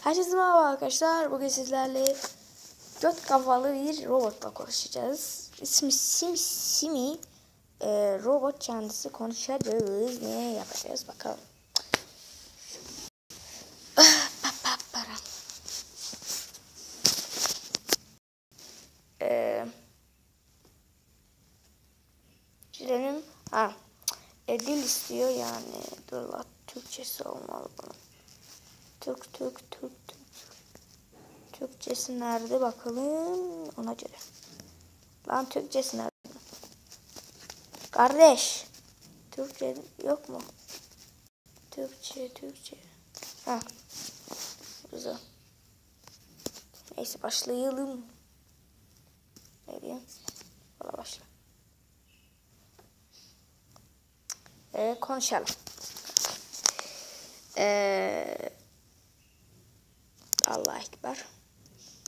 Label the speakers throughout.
Speaker 1: Herkese merhaba arkadaşlar. Bugün sizlerle göt kafalı bir robotla konuşacağız. İsmi Simi. Robot kendisi, konuşacağız. Ne yapacağız bakalım. Girelim. Dil istiyor yani. Dur la, Türkçesi olmalı bunun. Türk. Türkçesi nerede bakalım ona göre. Lan Türkçesi nerede? Kardeş. Türkçe yok mu? Türkçe. Ha. Güzel. Neyse başlayalım. Ne diyeyim? Valla başla. Konuşalım. Allah ekber.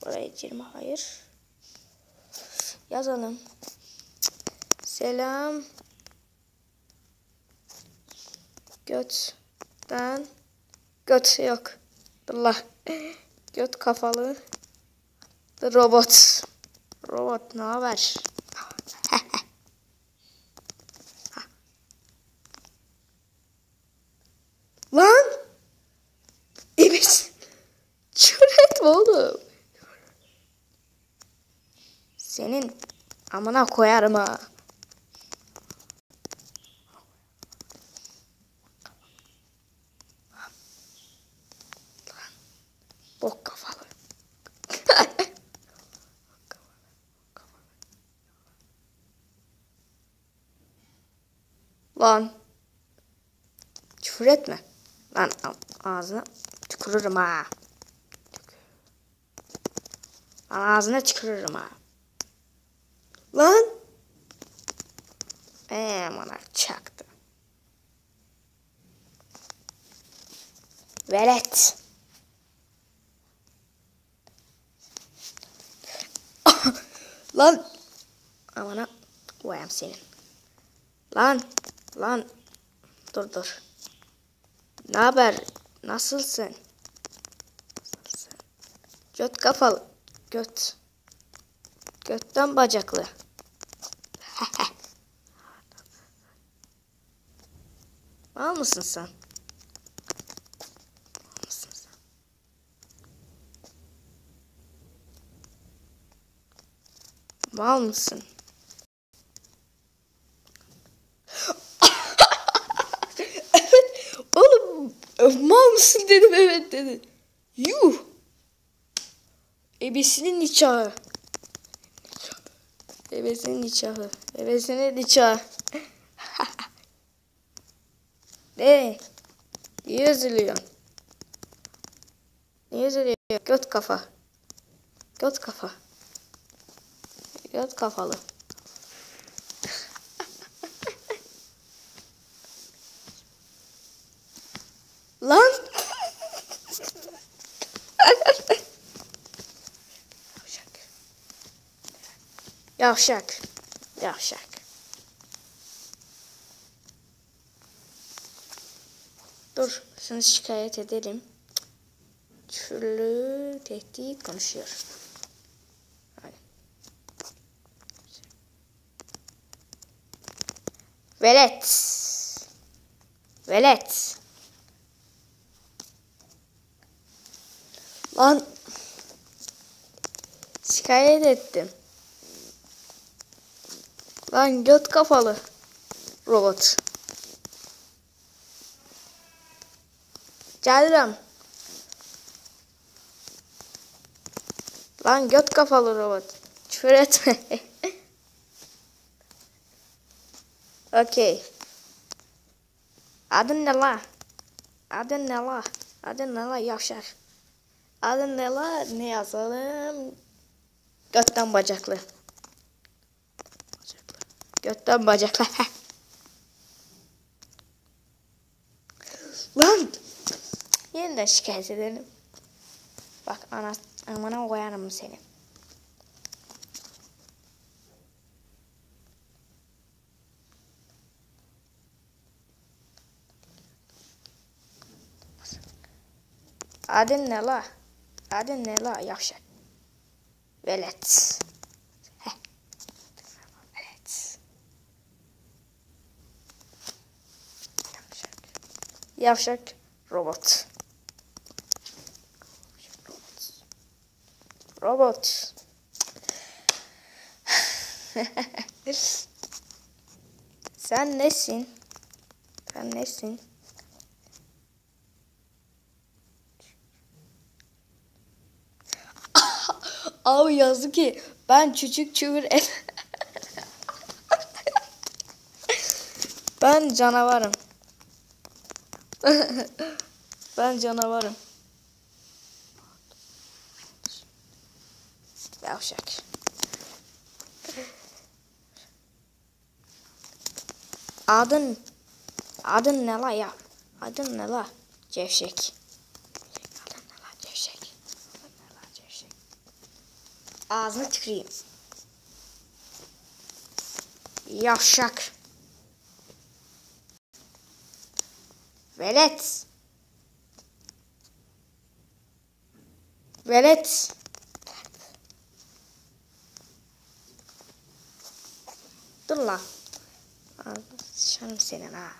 Speaker 1: Buraya girme, hayır. Yazalım. Selam. Götten. Göt yok. Allah. Göt kafalı. Robot. Robot ne haber? Lan. Evet. Çöret mi oğlum? Senin amına koyarım ha. Bok kafalı. Lan. Küfür etme. Lan ağzına tükürürüm ha. Lan ağzına tükürürüm ha. Lan. Bana çaktı. Velet. Lan. Amına koyayım senin. Lan. Dur. Ne haber? Nasılsın? Göt kafalı. Götten bacaklı. Mal mısın sen? Mal mısın? Evet. Oğlum mal mısın dedim, evet dedi. Yuh. Ebesinin nikahı. Ebesinin nikahı. Ne? Niye üzülüyorsun? Göt kafalı. Lan. Yavşak. Dur, şunu şikayet edelim. Türlü tehdit konuşuyor. Velet. Lan. Şikayet ettim. Lan göt kafalı robot. Geldim. Lan göt kafalı robot. Küfür etme. Okey. Adın ne la? Adın ne la yavşar? Adın ne la? Ne yazalım? Götten bacaklı. Lan. Yeniden şikayet edelim. Bak amına koyarım seni. Adın ne la? Adın ne la yavşak? Velet. Heh. Velet. Yavşak robot. Robot. Sen nesin? Sen nesin? Abi yazdı ki ben küçük çığır ben canavarım. Ben canavarım. Yavşak. Adın ne la ya? Adın ne la? Cevşek. Adın ne la Cevşek? Adın ne la Cevşek? Ağzını tüküreyim. Yavşak. Velet. Velet. Dur lan. Sıçarım senin ha.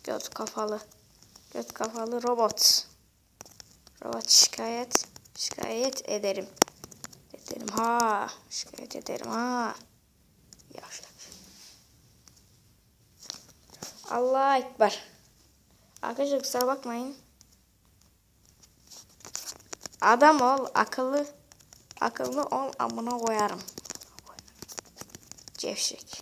Speaker 1: Göt kafalı. Göt kafalı robot. Robot şikayet ederim. Ederim ha. Şikayet ederim ha. Yavşak. Allah ekber. Arkadaşlar kusura bakmayın. Adam ol, akıllı ol, amına koyarım. Cevşek.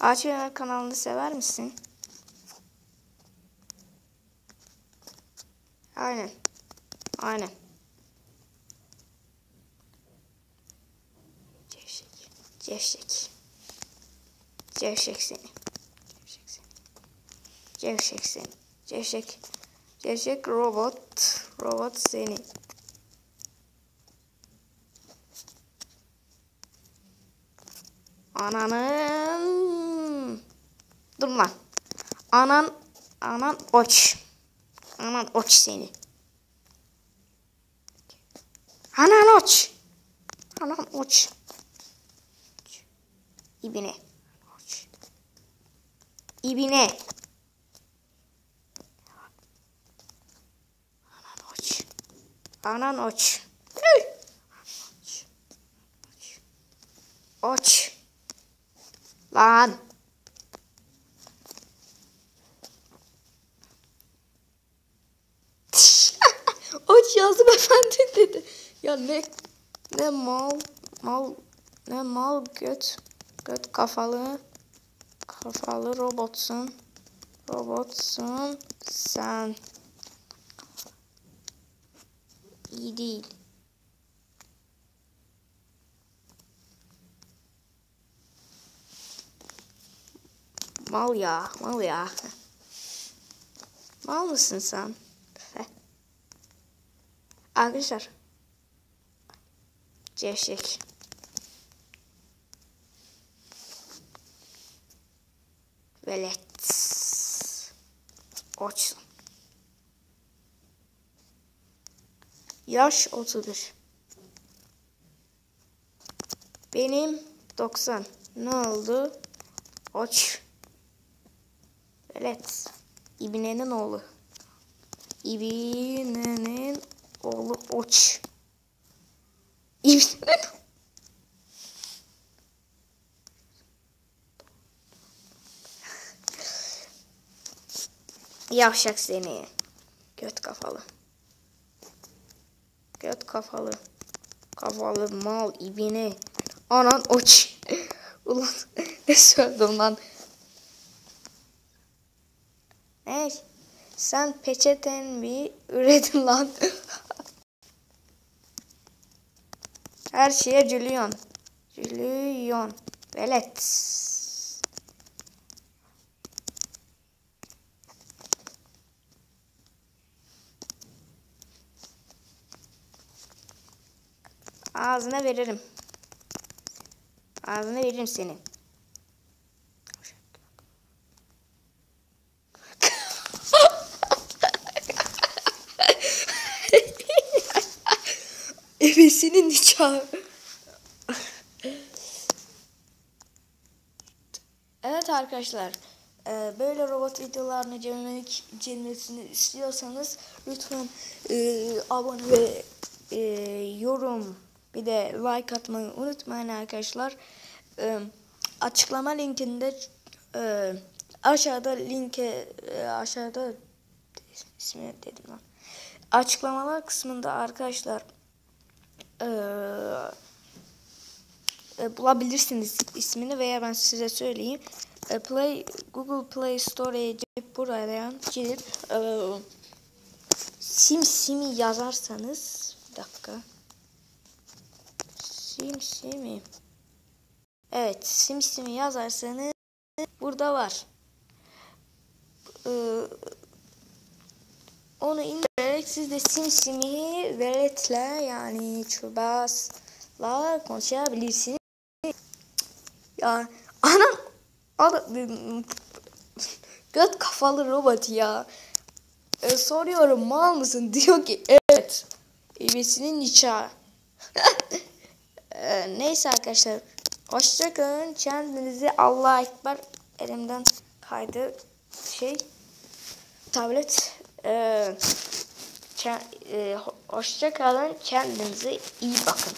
Speaker 1: Ağaç Yemek kanalını sever misin? Aynen. Cevşek seni. Cevşek robot seni. Ananın. Dur lan. Anan oç. Anan oç seni. Anan oç. İbine. Anan oç. Oç. Lan. Oç yazdım efendim dedi. Ya ne mal göt kafalı robotsun sen. İyi değil. Mal ya. Mal mısın sen? Arkadaşlar. Cevşek. Velet. Açsın. Yaş 31. Benim 90. Ne oldu? Aç. Velet. İbnenin oğlu. İbnenin oğlu Oç. İbnenin yavşak seni. Göt kafalı. Kafalı mal ibine. Anan Oç. Ulan ne söyledim lan. Sen peçeten bir üredin lan. Her şeye gülüyorsun. Gülüyorsun. Velet. Ağzına veririm. Ağzına veririm senin. Ebesinin nikahı. Evet arkadaşlar. Böyle robot videolarını gelmesini istiyorsanız lütfen abone ve yorum bir de like atmayı unutmayın arkadaşlar. Açıklama linkinde aşağıda aşağıda ismini dedim lan. Açıklamalar kısmında arkadaşlar bulabilirsiniz ismini veya ben size söyleyeyim. Google Play Store'ya girip buraya girip SimSimi yazarsanız bir dakika. SimSimi. Evet, SimSimi yazarsanız burada var. Onu indirerek siz de SimSimi veletle yani çubasla konuşabilirsiniz. Ya anam göt kafalı robot ya. Soruyorum mal mısın? Diyor ki evet. Ebesinin nikahı. Neyse arkadaşlar. Hoşçakalın. Kendinize Allah'a ekber. Elimden kaydı tablet. Hoşçakalın. Kendinize iyi bakın.